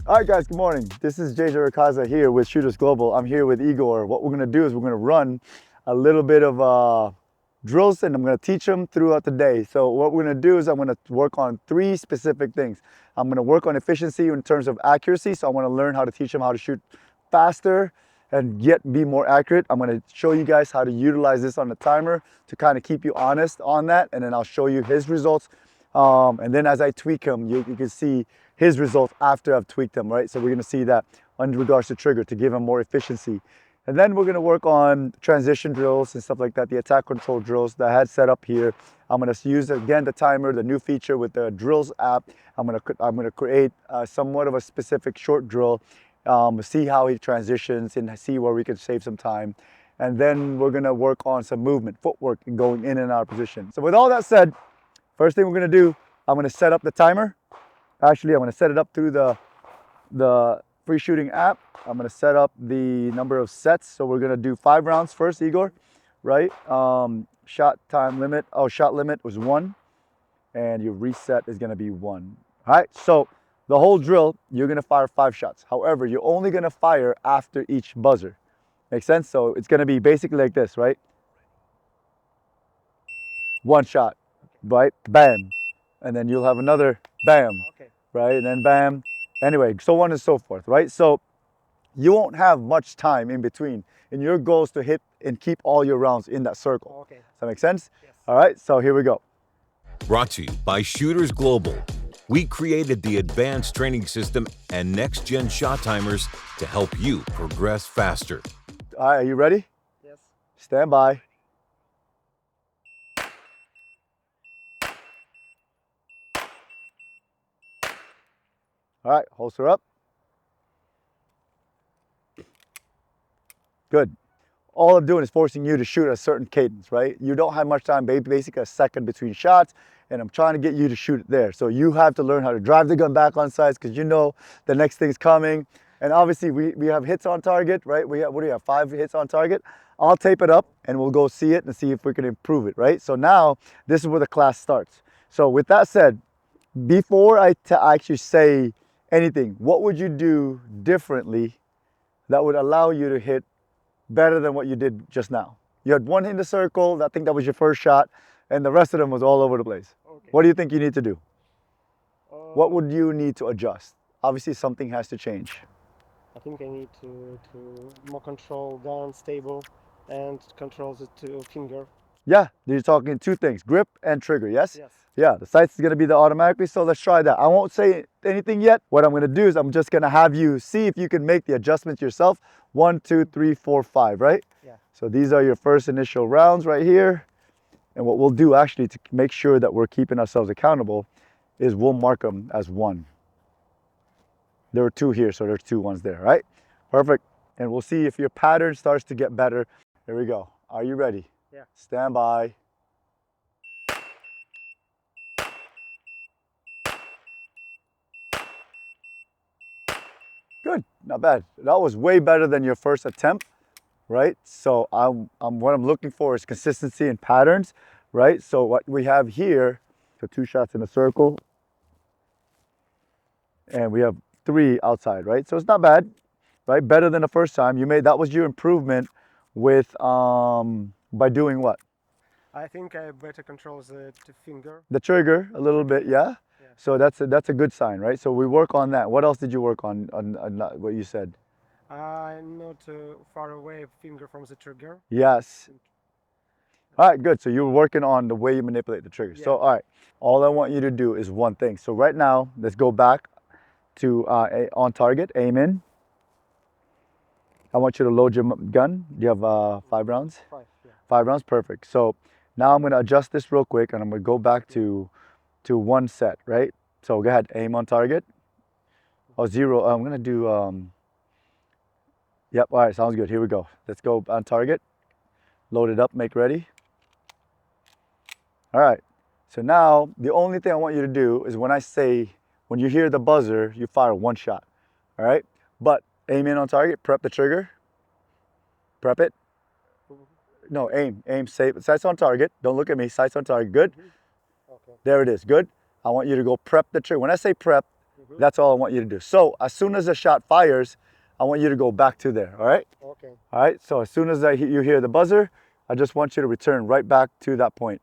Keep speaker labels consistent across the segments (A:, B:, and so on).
A: All right, guys, good morning. This is JJ Racaza here with Shooters Global. I'm here with Igor. What we're gonna do is we're gonna run a little bit of drills, and I'm gonna teach them throughout the day. So what we're gonna do is I'm gonna work on 3 specific things. I'm gonna work on efficiency in terms of accuracy. So I wanna learn how to teach them how to shoot faster and yet be more accurate. I'm gonna show you guys how to utilize this on the timer to kind of keep you honest on that. And then I'll show you his results. And then as I tweak him, you can see his results after I've tweaked them, right? So we're gonna see that in regards to trigger to give him more efficiency. And then we're gonna work on transition drills and stuff like that, the attack control drills that I had set up here. I'm gonna use, again, the timer, the new feature with the drills app. I'm gonna create somewhat of a specific short drill, see how he transitions and see where we can save some time. And then we're gonna work on some movement, footwork, and going in and out of position. So with all that said, first thing we're gonna do, I'm gonna set up the timer. Actually, I'm gonna set it up through the free shooting app. I'm gonna set up the number of sets. So we're gonna do 5 rounds first, Igor, right? Shot limit was 1, and your reset is gonna be 1. All right, so the whole drill, you're gonna fire 5 shots. However, you're only gonna fire after each buzzer. Make sense? So it's gonna be basically like this, right? 1 shot, right? Bam. And then you'll have another bam, right? And then bam. Anyway, so on and so forth, right? So you won't have much time in between. And your goal is to hit and keep all your rounds in that circle. Does that make sense? Yes. All right, so here we go.
B: Brought to you by Shooters Global. We created the advanced training system and next-gen shot timers to help you progress faster.
A: All right, are you ready?
C: Yes.
A: Stand by. All right, holster up. Good. All I'm doing is forcing you to shoot at a certain cadence, right? You don't have much time, basically a second between shots, and I'm trying to get you to shoot it there. So you have to learn how to drive the gun back on sights because you know the next thing's coming. And obviously we have hits on target, right? What do you have, 5 hits on target? I'll tape it up and we'll go see it and see if we can improve it, right? So now this is where the class starts. So with that said, before I actually say anything, what would you do differently that would allow you to hit better than what you did just now? You had 1 in the circle, I think that was your first shot, and the rest of them was all over the place.
C: Okay.
A: What do you think you need to do? What would you need to adjust? Obviously something has to change.
C: I think I need to more control gun stable and control the 2 finger.
A: Yeah, you're talking 2 things, grip and trigger, yes?
C: Yes.
A: Yeah, the sights is gonna be the automatically, so let's try that. I won't say anything yet. What I'm gonna do is I'm just gonna have you see if you can make the adjustments yourself. 1, 2, 3, 4, 5, right?
C: Yeah.
A: So these are your first initial rounds right here. And what we'll do actually to make sure that we're keeping ourselves accountable is we'll mark them as 1. There were 2 here, so there's 2 ones there, right? Perfect. And we'll see if your pattern starts to get better. Here we go. Are you ready?
C: Yeah.
A: Stand by. Good, not bad. That was way better than your first attempt, right? So what I'm looking for is consistency and patterns, right? So what we have here, so 2 shots in a circle, and we have 3 outside, right? So it's not bad, right? Better than the first time. That was your improvement with by doing what?
C: I think I better control the 2 finger.
A: The trigger a little bit, yeah?
C: Yeah.
A: So that's a good sign, right? So we work on that. What else did you work on what you said?
C: I'm not far away finger from the trigger.
A: Yes. All right, good. So you're working on the way you manipulate the trigger.
C: Yeah.
A: So, all right, all I want you to do is one thing. So right now, let's go back to on target, aim in. I want you to load your gun. Do you have 5 rounds?
C: 5, yeah.
A: 5 rounds, perfect. So now I'm gonna adjust this real quick and I'm gonna go back to 1 set, right? So go ahead, aim on target. Oh, 0, I'm gonna do, yep, all right, sounds good. Here we go. Let's go on target. Load it up, make ready. All right, so now the only thing I want you to do is when you hear the buzzer, you fire 1 shot, all right? But aim in on target, prep the trigger, prep it. No, aim, sights on target. Don't look at me, sights on target, good.
C: Okay.
A: There it is, good. I want you to go prep the trigger. When I say prep, That's all I want you to do. So as soon as the shot fires, I want you to go back to there, all right?
C: Okay.
A: All right, so as soon as you hear the buzzer, I just want you to return right back to that point.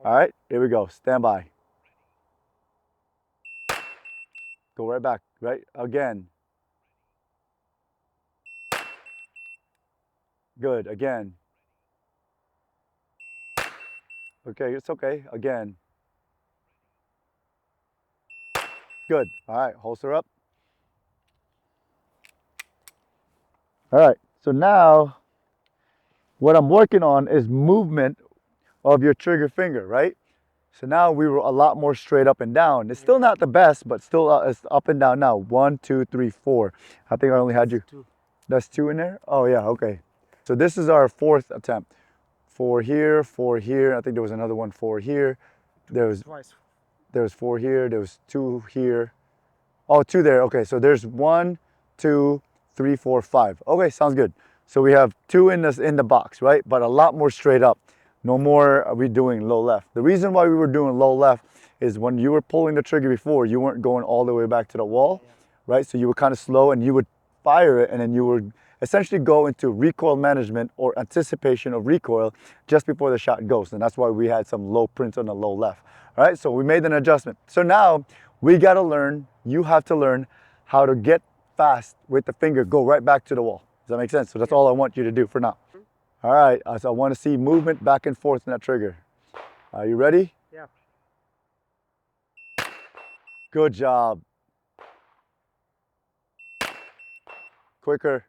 A: All right, here we go, stand by. Go right back, right, again. Good, again. Okay, it's okay, again. Good, all right, holster up. All right, so now what I'm working on is movement of your trigger finger, right? So now we were a lot more straight up and down. It's still not the best, but still it's up and down now. 1, 2, 3, 4. I think I only had you.
C: Two.
A: That's 2 in there? Oh yeah, okay. So this is our 4th attempt. 4 here, 4 here. I think there was another one 4 here. There was
C: Twice.
A: 4 here. There was 2 here. Oh, 2 there. Okay, so there's 1, 2, 3, 4, 5. Okay, sounds good. So we have 2 in the box, right? But a lot more straight up. No more are we doing low left. The reason why we were doing low left is when you were pulling the trigger before, you weren't going all the way back to the wall, right? So you were kind of slow and you would fire it and then you would essentially go into recoil management or anticipation of recoil just before the shot goes. And that's why we had some low prints on the low left. All right, so we made an adjustment. So now we got to learn, you have to learn how to get fast with the finger, go right back to the wall. Does that make sense? So that's all I want you to do for now. All right, so I want to see movement back and forth in that trigger. Are you ready?
C: Yeah.
A: Good job. Quicker.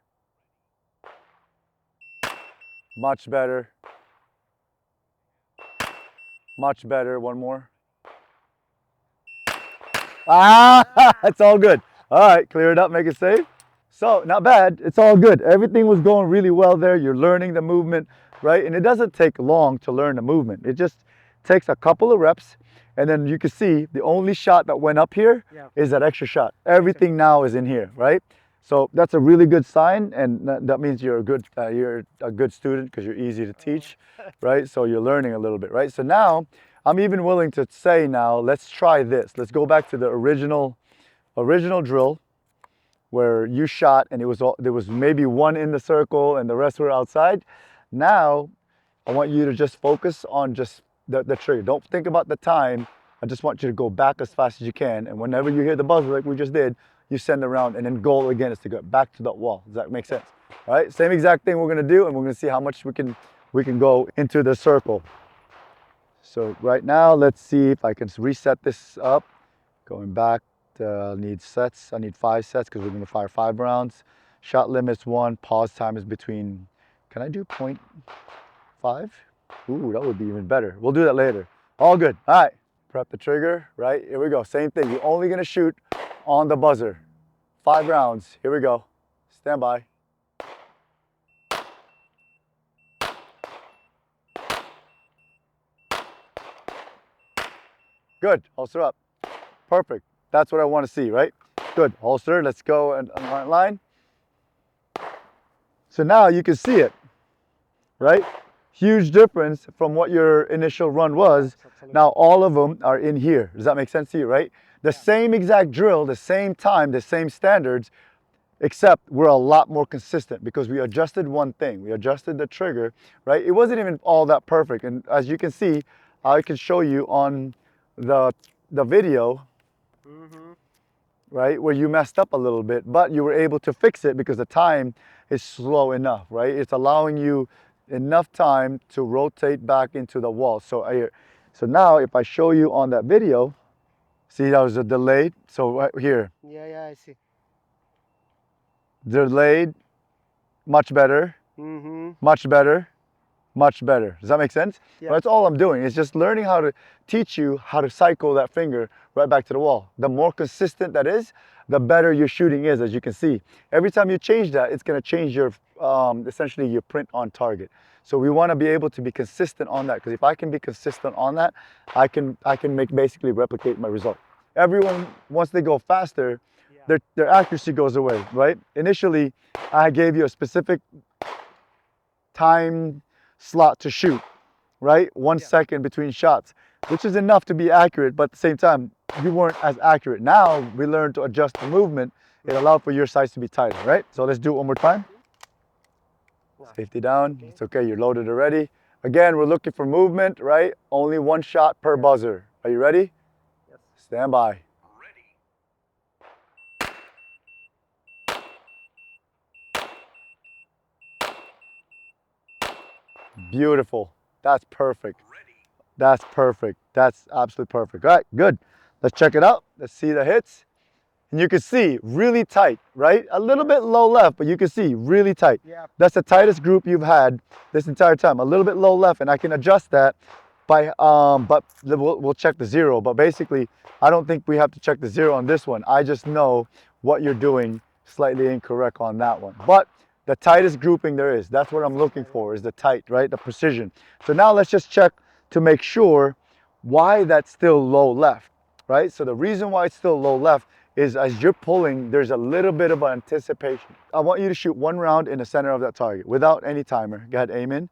A: Much better. Much better. One more. Ah, it's all good. All right, clear it up, make it safe. So, not bad. It's all good. Everything was going really well there. You're learning the movement, right? And it doesn't take long to learn the movement. It just takes a couple of reps. And then you can see the only shot that went up here is that extra shot. Everything now is in here, right? So that's a really good sign, and that means you're a good student because you're easy to teach, right? So you're learning a little bit, right? So now I'm even willing to say now, let's try this. Let's go back to the original drill where you shot and there was maybe 1 in the circle and the rest were outside. Now I want you to just focus on just the trigger. Don't think about the time. I just want you to go back as fast as you can, and whenever you hear the buzzer like we just did, you send around, and then goal again is to go back to that wall. Does that make sense? All right, same exact thing we're gonna do, and we're gonna see how much we can go into the circle. So right now, let's see if I can reset this up. Going back, I need sets. I need 5 sets because we're gonna fire 5 rounds. Shot limit's 1, pause time is between, can I do 0.5? Ooh, that would be even better. We'll do that later. All good, all right. Prep the trigger, right? Here we go, same thing. You're only gonna shoot on the buzzer. 5 rounds, here we go. Stand by. Good, holster up. Perfect, that's what I wanna see, right? Good, holster, let's go and line. So now you can see it, right? Huge difference from what your initial run was. Now all of them are in here. Does that make sense to you, right? The same exact drill, the same time, the same standards, except we're a lot more consistent because we adjusted one thing. We adjusted the trigger, right? It wasn't even all that perfect. And as you can see, I can show you on the video, right, where you messed up a little bit, but you were able to fix it because the time is slow enough, right? It's allowing you enough time to rotate back into the wall. So now if I show you on that video, see that was a delayed. So right here,
C: Yeah, I see.
A: delayed, much better, much better, much better. Does that make sense?
C: Yeah.
A: That's all I'm doing. It's just learning how to teach you how to cycle that finger right back to the wall. The more consistent that is, the better your shooting is, as you can see. Every time you change that, it's going to change your, essentially your print on target. So we want to be able to be consistent on that, because if I can be consistent on that, I can basically replicate my result. Everyone, once they go faster, their accuracy goes away, right? Initially, I gave you a specific time slot to shoot, right? 1 second between shots, which is enough to be accurate, but at the same time, you weren't as accurate. Now we learned to adjust the movement. It allowed for your sights to be tighter, right? So let's do it one more time.
C: No.
A: Safety down.
C: Okay.
A: It's okay. You're loaded already. Again, we're looking for movement, right? Only one shot per buzzer. Are you ready?
C: Yes.
A: Stand by. Beautiful. That's perfect. That's perfect. That's absolutely perfect. All right, good. Let's check it out. Let's see the hits. And you can see really tight, right? A little bit low left, but you can see really tight.
C: Yeah.
A: That's the tightest group you've had this entire time. A little bit low left, and I can adjust that by, but we'll check the zero. But basically, I don't think we have to check the zero on this one. I just know what you're doing slightly incorrect on that one. But the tightest grouping there is, that's what I'm looking for, is the tight, right? The precision. So now let's just check to make sure why that's still low left, right? So the reason why it's still low left is as you're pulling, there's a little bit of anticipation. I want you to shoot one round in the center of that target without any timer. Go ahead, aim in.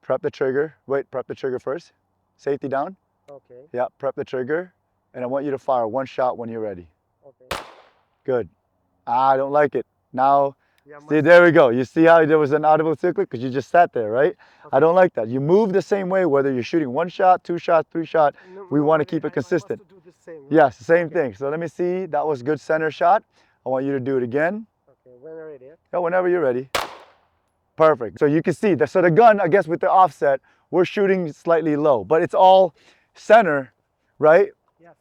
A: Prep the trigger. Wait, prep the trigger first. Safety down.
C: Okay.
A: Yeah, prep the trigger. And I want you to fire one shot when you're ready.
C: Okay.
A: Good. I don't like it. Now,
C: Yeah,
A: see, there we go. You see how there was an audible cyclic? Because you just sat there, right? I don't like that. You move the same way, whether you're shooting one shot, two shots, three shot. We want to keep it consistent.
C: I want to do the same.
A: Yes, same thing. So let me see. That was good center shot. I want you to do it again.
C: Okay, when ready.
A: Yeah, whenever you're ready. Perfect. So you can see, so the gun, I guess with the offset, we're shooting slightly low, but it's all center, right?
C: Yes.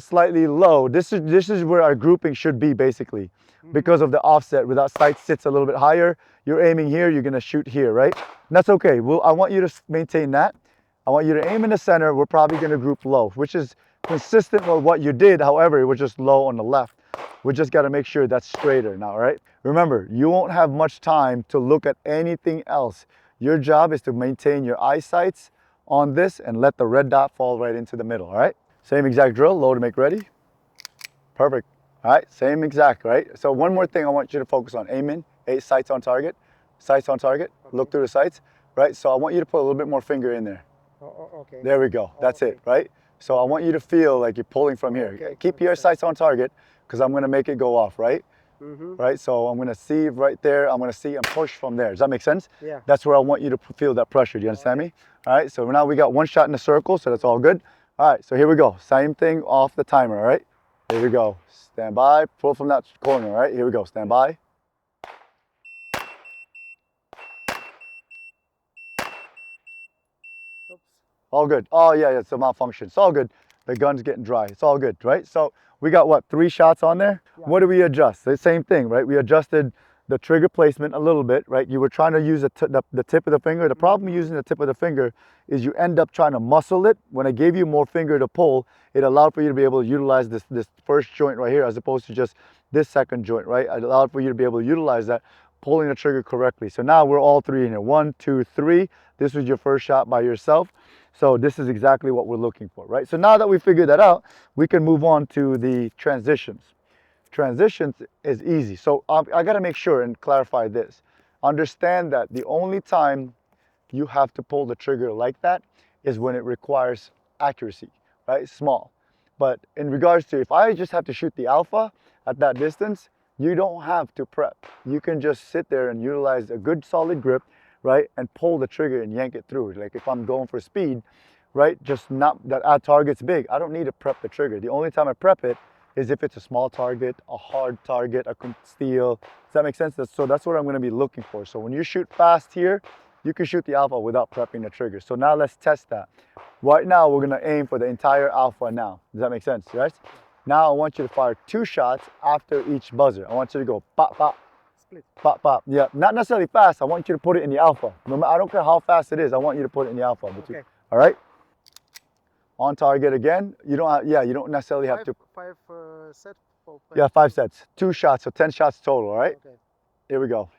A: Slightly low. This is where our grouping should be basically, because of the offset. Where that sight sits a little bit higher, you're aiming here, you're gonna shoot here, right? And that's okay. I want you to maintain that. I want you to aim in the center. We're probably gonna group low, which is consistent with what you did. However, it was just low on the left. We just gotta make sure that's straighter now, right? Remember, you won't have much time to look at anything else. Your job is to maintain your eyesights on this and let the red dot fall right into the middle, all right? Same exact drill, load and make ready. Perfect. All right, same exact, right? So one more thing I want you to focus on. Aim in, 8 sights on target. Sights on target, look through the sights, right? So I want you to put a little bit more finger in there.
C: Okay.
A: There we go, that's it, right? So I want you to feel like you're pulling from here.
C: Okay.
A: Keep your sights on target because I'm gonna make it go off, right? Right, so I'm gonna see right there, I'm gonna see and push from there. Does that make sense?
C: Yeah.
A: That's where I want you to feel that pressure, do you understand me? All right, so now we got one shot in the circle, so that's all good. All right, so here we go. Same thing off the timer, all right? Here we go. Stand by, pull from that corner, all right? Here we go, stand by.
C: Oops.
A: All good. Oh yeah, it's a malfunction. It's all good. The gun's getting dry. It's all good, right? So we got what, 3 shots on there?
C: Yeah.
A: What do we adjust? The same thing, right? We adjusted the trigger placement a little bit, right? You were trying to use the tip of the finger. The problem using the tip of the finger is you end up trying to muscle it. When I gave you more finger to pull, it allowed for you to be able to utilize this first joint right here as opposed to just this second joint, right? It allowed for you to be able to utilize that, pulling the trigger correctly. So now we're all 3 in here. 1, 2, 3. This was your first shot by yourself. So this is exactly what we're looking for, right? So now that we figured that out, we can move on to the transitions. Transitions is easy. So I got to make sure and clarify this. Understand that the only time you have to pull the trigger like that is when it requires accuracy, right? Small. But in regards to if I just have to shoot the alpha at that distance, you don't have to prep. You can just sit there and utilize a good solid grip, right? And pull the trigger and yank it through. Like if I'm going for speed, right? Just not that our target's big. I don't need to prep the trigger. The only time I prep it is if it's a small target, a hard target, a steel. Does that make sense? So that's what I'm gonna be looking for. So when you shoot fast here, you can shoot the alpha without prepping the trigger. So now let's test that. Right now, we're gonna aim for the entire alpha now. Does that make sense, right? Now I want you to fire 2 shots after each buzzer. I want you to go pop, pop,
C: Split.
A: pop, pop. Yeah, not necessarily fast. I want you to put it in the alpha. I don't care how fast it is. I want you to put it in the alpha.
C: Okay.
A: All right? On target again. You don't necessarily have to.
C: 5 sets.
A: Yeah, 5 sets. 2 shots, so 10 shots total, all right?
C: Okay.
A: Here we go.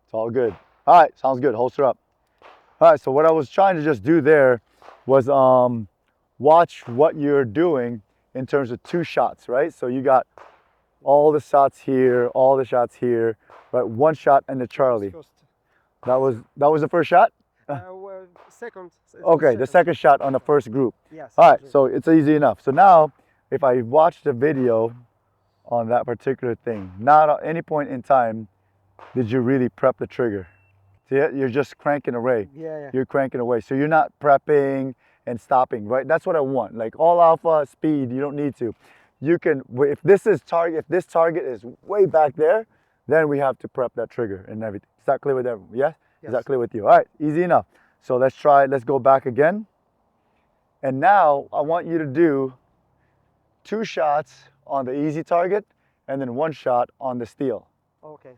A: It's all good. All right, sounds good. Holster up. All right, so what I was trying to just do there was watch what you're doing in terms of 2 shots, right? So you got all the shots here, all the shots here, right? One shot and the Charlie.
C: First.
A: That was the first shot?
C: Well, second.
A: Okay, the second shot on the first group.
C: Yes.
A: All right, so it's easy enough. So now, if I watch the video on that particular thing, not at any point in time did you really prep the trigger. See it? You're just cranking away.
C: Yeah.
A: You're cranking away. So you're not prepping and stopping, right? That's what I want. Like all alpha speed, you don't need to. You can, if this target is way back there, then we have to prep that trigger and everything. Is that clear with everyone? Yeah? Is that clear with you? All right, easy enough. So let's go back again. And now I want you to do 2 shots on the easy target and then 1 shot on the steel.
C: Okay.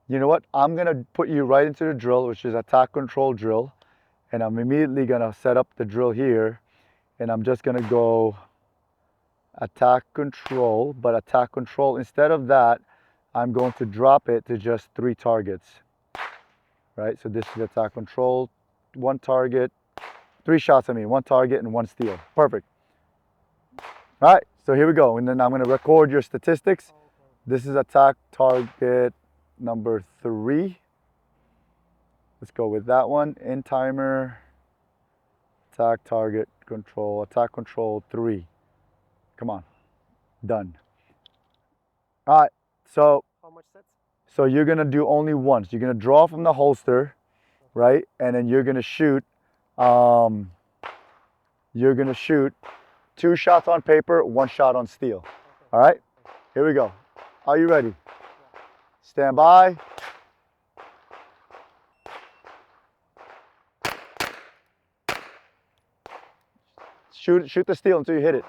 A: You know what? I'm gonna put you right into the drill, which is attack control drill. And I'm immediately gonna set up the drill here. And I'm just gonna go attack control, but attack control, instead of that, I'm going to drop it to just 3 targets. Right, so this is attack control, 1 target, 3 shots, 1 target and 1 steel. Perfect. All right, so here we go. And then I'm gonna record your statistics.
C: Okay.
A: This is attack target number 3. Let's go with that one. In timer, attack target control, attack control 3. Come on, done. All right, so
C: How much sets?
A: So you're gonna do only once. You're gonna draw from the holster, right? And then you're gonna shoot. You're gonna shoot 2 shots on paper, 1 shot on steel.
C: Okay.
A: All right. Here we go. Are you ready? Stand by. Shoot the steel until you hit it.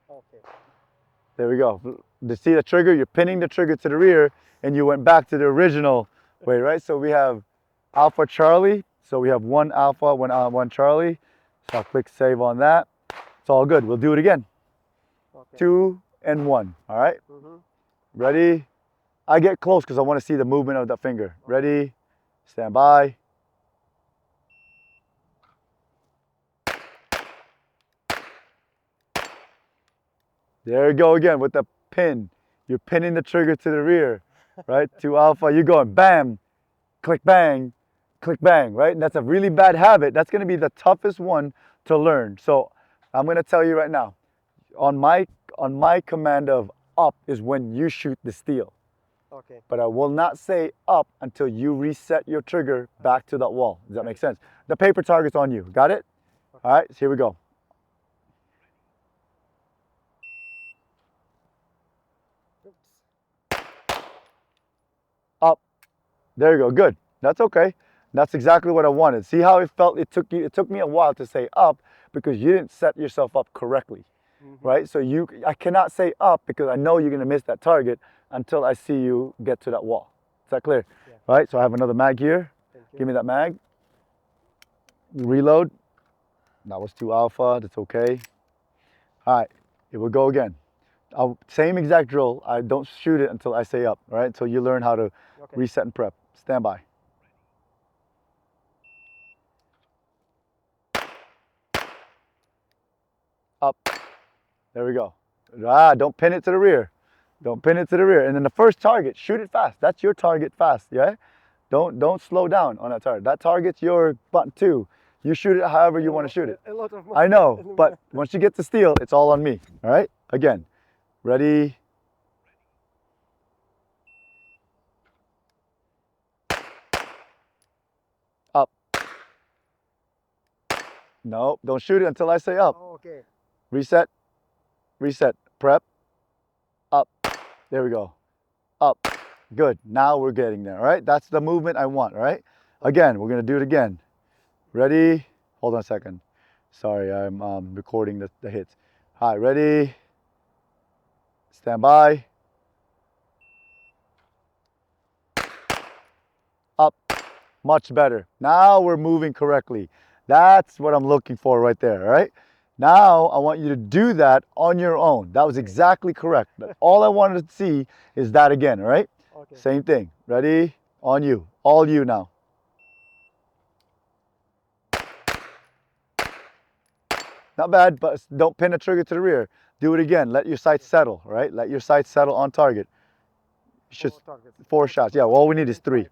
C: Okay.
A: There we go. To see the trigger, you're pinning the trigger to the rear and you went back to the original way, right? So we have Alpha Charlie. So we have 1 Alpha, 1 Charlie. So I'll click save on that. It's all good. We'll do it again.
C: Okay.
A: 2 and 1. All right. Ready? I get close because I want to see the movement of the finger. Ready? Stand by. There you go again with the pin. You're pinning the trigger to the rear, right? 2 Alpha. You're going bam, click bang, right? And that's a really bad habit. That's going to be the toughest one to learn. So I'm going to tell you right now, on my command of up is when you shoot the steel.
C: Okay.
A: But I will not say up until you reset your trigger back to that wall. Does that make sense? The paper target's on you. Got it?
C: Okay.
A: All right, so here we go.
C: Oops.
A: Up. There you go. Good. That's okay. That's exactly what I wanted. See how it felt? It took me a while to say up because you didn't set yourself up correctly. Right? So I cannot say up because I know you're going to miss that target until I see you get to that wall. Is that clear?
C: Yeah.
A: Right? So I have another mag here.
C: Thank you.
A: Give me that mag. Reload. That was 2 Alpha. That's okay. All right. It will go again. Same exact drill. I don't shoot it until I say up. All right? So you learn how to reset and prep. Stand by. Up. There we go. Don't pin it to the rear. Don't pin it to the rear. And then the first target, shoot it fast. That's your target fast, yeah? Don't slow down on that target. That target's your button too. You shoot it however you want to shoot it.
C: A lot of
A: I know, but once you get to steel, it's all on me. All right? Again. Ready? Up. No, don't shoot it until I say up.
C: Oh, okay.
A: Reset. Reset. Prep. Up. There we go. Up. Good. Now we're getting there. All right. That's the movement I want. All right. Again, we're going to do it again. Ready? Hold on a second. Sorry, I'm recording the hits. All right. Ready? Stand by. Up. Much better. Now we're moving correctly. That's what I'm looking for right there. All right. Now I want you to do that on your own. That was exactly correct. All I wanted to see is that again, all right?
C: Okay.
A: Same thing. Ready? On you. All you now. Not bad, but don't pin the trigger to the rear. Do it again. Let your sights settle, right? Let your sights settle on target.
C: Four
A: Just
C: targets.
A: 4 shots. Yeah, all we need is 3.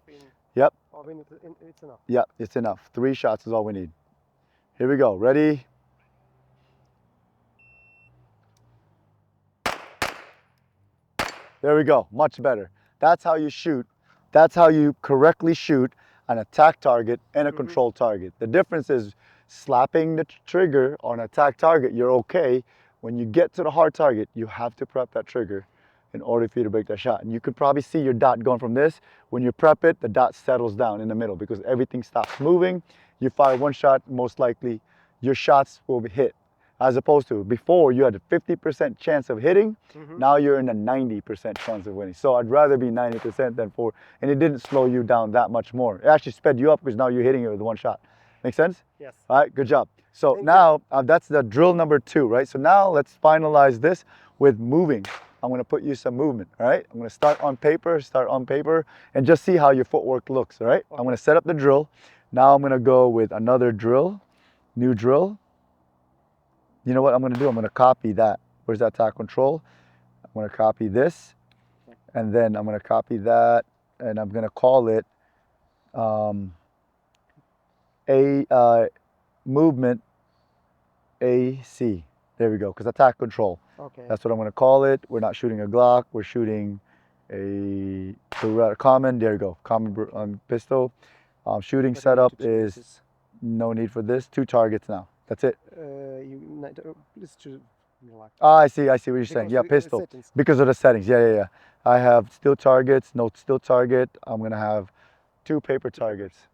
A: Yep.
C: Oh, we need it's enough.
A: Yep, it's enough. 3 shots is all we need. Here we go. Ready? There we go. Much better. That's how you shoot. That's how you correctly shoot an attack target and a control target. The difference is slapping the trigger on attack target, you're okay. When you get to the hard target, you have to prep that trigger in order for you to break that shot. And you could probably see your dot going from this. When you prep it, the dot settles down in the middle because everything stops moving. You fire one shot, most likely your shots will be hit. As opposed to before, you had a 50% chance of hitting. Now you're in a 90% chance of winning. So I'd rather be 90% than 4. And it didn't slow you down that much more. It actually sped you up because now you're hitting it with one shot. Make sense?
C: Yes.
A: All right, good job. So
C: Thank
A: now that's the drill number 2, right? So now let's finalize this with moving. I'm gonna put you some movement, all right? I'm gonna start on paper, and just see how your footwork looks, all right? I'm gonna set up the drill. Now I'm gonna go with another drill, new drill. You know what I'm gonna do? I'm gonna copy that. Where's that attack control? I'm gonna copy this, and then I'm gonna copy that, and I'm gonna call it movement AC. There we go, because attack control.
C: Okay.
A: That's what I'm gonna call it. We're not shooting a Glock, we're shooting a common, there you go, common pistol. Shooting
C: But
A: setup
C: we need to choose
A: is
C: this.
A: no need for this. 2 targets now. That's it.
C: Please choose. Like,
A: I see what you're saying.
C: because
A: Yeah,
C: the
A: pistol.
C: settings.
A: Because of the settings. Yeah. I have still targets, no still target. I'm gonna have 2 paper targets.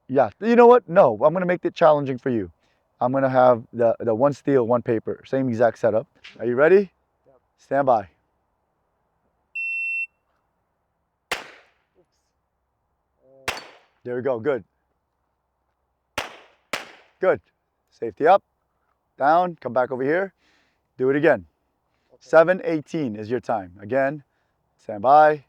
A: Yeah, you know what? No, I'm gonna make it challenging for you. I'm gonna have the 1 steel, 1 paper. Same exact setup. Are you ready?
C: Yep.
A: Stand by. There we go, good. Good. Safety up, down, come back over here. Do it again. 7:18 is your time. Again, stand by.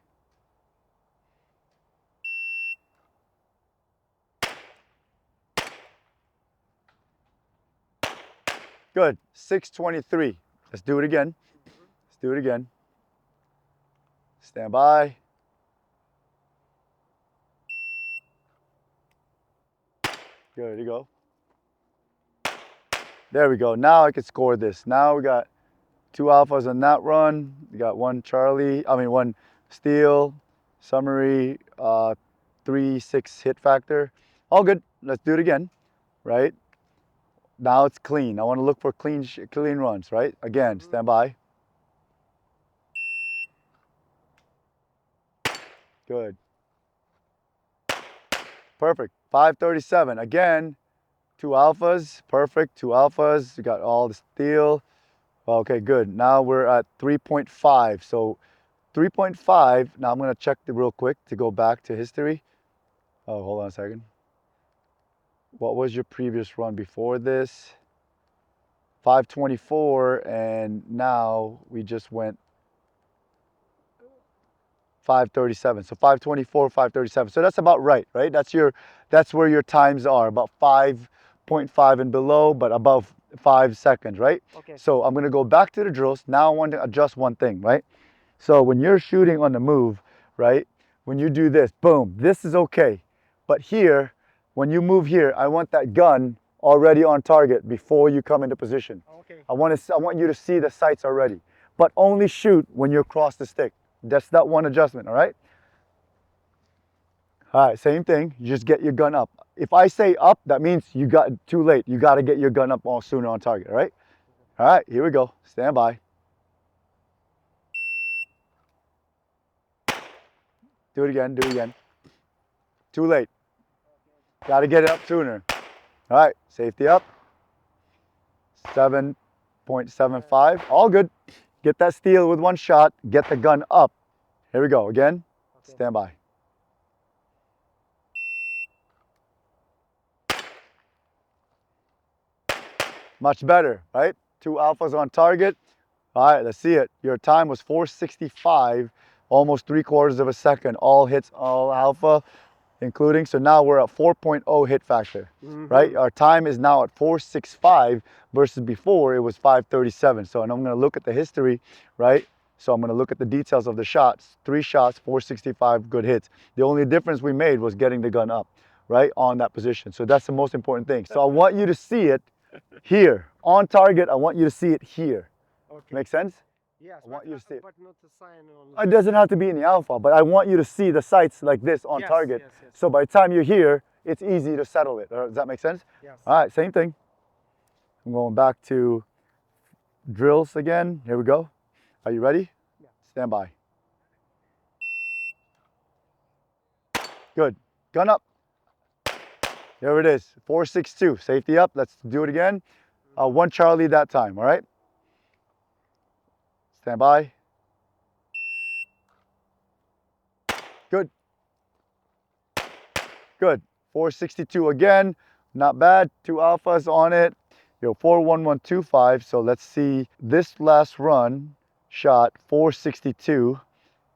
A: Good. 6:23. Let's do it again. Let's do it again. Stand by. Good, you go. There we go. Now I can score this. Now we got 2 alphas on that run. We got 1 1 steal, summary, 3-6 hit factor. All good. Let's do it again, right? Now it's clean. I want to look for clean runs, right? Again, stand by. Good. Perfect. 5:37. Again, 2 alphas. Perfect. 2 alphas. You got all the steel. Okay, good. Now we're at 3.5. So 3.5. Now I'm going to check real quick to go back to history. Oh, hold on a second. What was your previous run before this? 5:24, and now we just went 5:37. So 5:24, 5:37. So that's about right? That's where your times are, about 5.5 and below, but above 5 seconds, right?
C: Okay.
A: So I'm gonna go back to the drills. Now I want to adjust one thing, right? So when you're shooting on the move, right? When you do this, boom, this is okay. But here, when you move here, I want that gun already on target before you come into position.
C: Okay.
A: I want you to see the sights already, but only shoot when you're across the stick. That's that one adjustment, all right? All right, same thing. You just get your gun up. If I say up, that means you got too late. You got to get your gun up all sooner on target, all right? All right, here we go. Stand by. Do it again, do it again. Too late. Got to get it up sooner. All right, safety up. 7.75, all good. Get that steel with 1 shot, get the gun up. Here we go, again, stand by. Much better, right? 2 alphas on target. All right, let's see it. Your time was 4:65, almost 3/4 of a second. All hits, all alpha. including. So now we're at 4.0 hit factor, right? Our time is now at 4.65 versus before it was 5.37. So, and I'm going to look at the history, right? So I'm going to look at the details of the shots. 3 shots, 4.65 good hits. The only difference we made was getting the gun up, right, on that position. So that's the most important thing. So I want you to see it here on target. I want you to see it here.
C: Okay.
A: Make sense?
C: Yes,
A: I want you to see it.
C: but not the sign on.
A: It doesn't have to be in the alpha, but I want you to see the sights like this on
C: Yes,
A: target.
C: yes, yes.
A: So by the time you're here, it's easy to settle it. Does that make sense?
C: Yes.
A: All right, same thing. I'm going back to drills again. Here we go. Are you ready?
C: Yeah.
A: Stand by. Good. Gun up. There it is. 4.62. Safety up. Let's do it again. 1 Charlie that time. All right. Stand by. Good. Good. 4.62 again. Not bad. 2 alphas on it. 4.1125. So let's see this last run shot 4.62,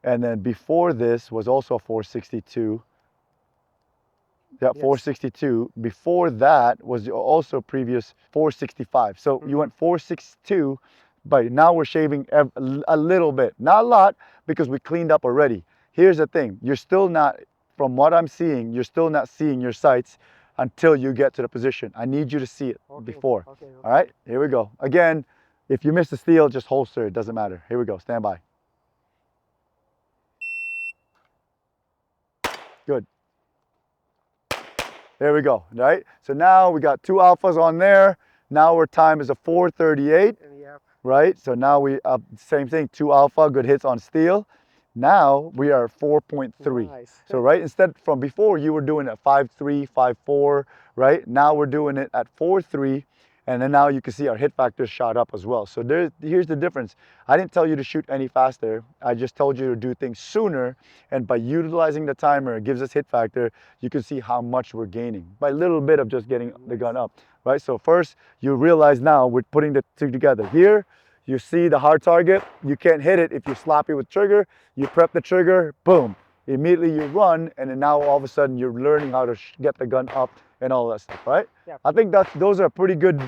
A: and then before this was also 4.62. Yeah,
C: Yes.
A: 4.62. Before that was also previous 4.65. So you went 4.62, but now we're shaving a little bit. Not a lot, because we cleaned up already. Here's the thing. You're still not, from what I'm seeing, you're still not seeing your sights until you get to the position. I need you to see it before.
C: Okay.
A: All right, here we go. Again, if you miss the steal, just holster. It doesn't matter. Here we go. Stand by. Good. There we go, right? So now we got 2 alphas on there. Now our time is a 4.38,
C: Yep.
A: right? So now we, same thing, 2 alpha, good hits on steel. Now we are 4.3.
C: Nice.
A: So right, instead from before you were doing it at 5.3, 5.4, right? Now we're doing it at 4.3. And then now you can see our hit factor shot up as well. So here's the difference. I didn't tell you to shoot any faster. I just told you to do things sooner. And by utilizing the timer, it gives us hit factor. You can see how much we're gaining by a little bit of just getting the gun up, right? So first, you realize now we're putting the two together. Here, you see the hard target. You can't hit it if you're sloppy with trigger. You prep the trigger, boom. Immediately you run, and then now all of a sudden you're learning how to get the gun up and all that stuff, right?
C: Yeah.
A: I think those are pretty good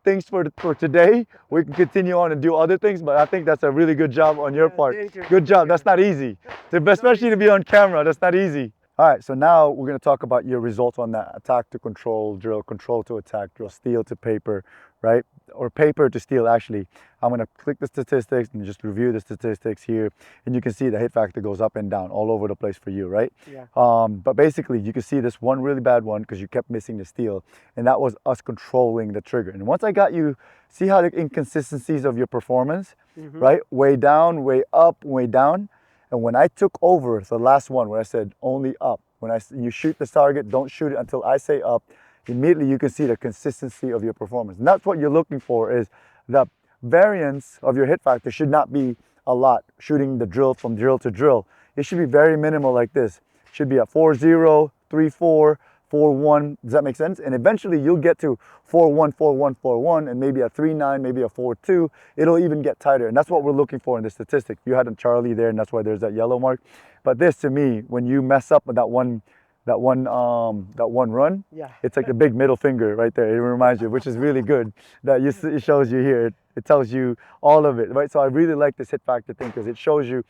A: things for today. We can continue on and do other things, but I think that's a really good job on your part.
C: Thank you.
A: Good job. That's not easy, especially to be on camera. That's not easy. All right, so now we're going to talk about your results on that attack to control drill, control to attack drill, steel to paper, right? Or paper to steel, actually. I'm going to click the statistics and just review the statistics here. And you can see the hit factor goes up and down all over the place for you, right?
C: Yeah.
A: But basically, you can see this one really bad one because you kept missing the steel. And that was us controlling the trigger. And once I got you, see how the inconsistencies of your performance, right? Way down, way up, way down. And when I took over the last one, where I said only up, when you shoot the target, don't shoot it until I say up, immediately you can see the consistency of your performance. And that's what you're looking for, is the variance of your hit factor should not be a lot, shooting the drill from drill to drill. It should be very minimal like this. It should be a 4.0, 3.4, 4.1. Does that make sense? And eventually you'll get to 4.1, 4.1, 4.1, and maybe a 3.9, maybe a 4.2. It'll even get tighter. And that's what we're looking for in the statistic. You had a Charlie there, and that's why there's that yellow mark. But this, to me, when you mess up with that one run,
C: Yeah.
A: it's like the big middle finger right there. It reminds you, which is really good. That it shows you here. It tells you all of it, right? So I really like this hit factor thing because it shows you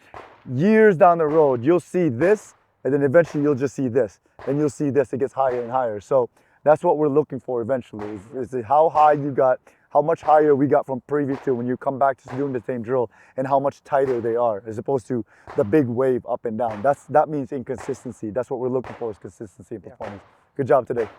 A: years down the road, you'll see this, and then eventually you'll just see this. Then you'll see this, it gets higher and higher. So that's what we're looking for eventually, is how high you got, how much higher we got from previous to when you come back to doing the same drill, and how much tighter they are, as opposed to the big wave up and down. That means inconsistency. That's what we're looking for, is consistency in performance. Good job today.